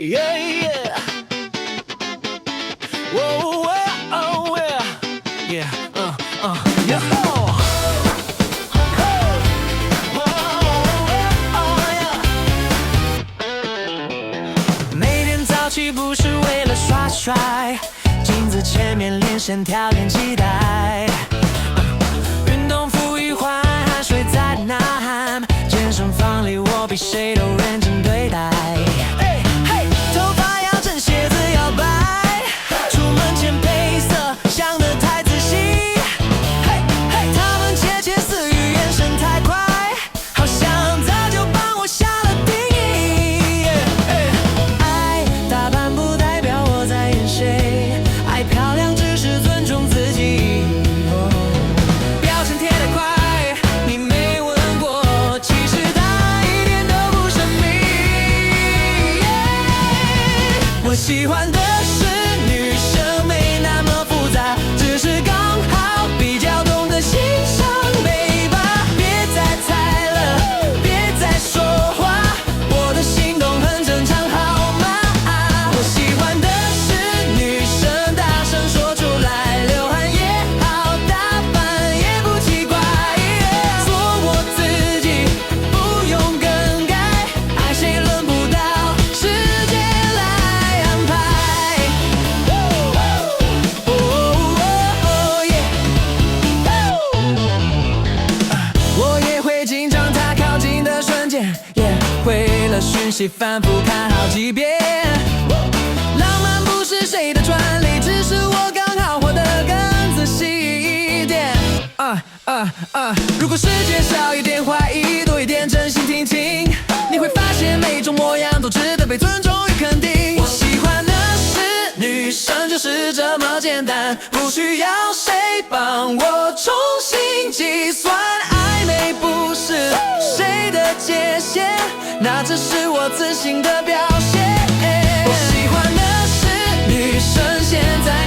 Yeah, yeah. Whoa, whoa, oh, yeah. Yeah, yeah.每天早起不是为了耍帅，镜子前面练线条练期待，运动服一换，汗水在呐喊，健身房里我比谁都认真对待。头发要整，鞋子要白，出门前配色想得太仔细。他们窃窃私语，眼神太快，好像早就帮我下了定义。爱打扮不代表我在演谁，爱漂亮只是尊重自己。标签贴得快，你没闻过，其实它一点都不神秘。我喜欢的是女生没那么复杂，只是刚好比较懂得欣赏美吧。别再猜了，别再说话，我的心动很正常，好吗？我喜欢的是女生大声说出来，流汗也好，打扮也不奇怪，做我自己，不用更改，爱谁轮不到时间来安排。我也会紧张，他靠近的瞬间，也为了讯息反复看好几遍。浪漫不是谁的专利，只是我刚好活得更仔细一点。如果世界少一点怀疑，多一点真心听听，你会发现每种模样都值得被尊重与肯定。我喜欢的是女生就是这么简单，不需要谁帮我重新计算。暧昧不是谁的界限，那只是我自信的表现。我喜欢的是女生现在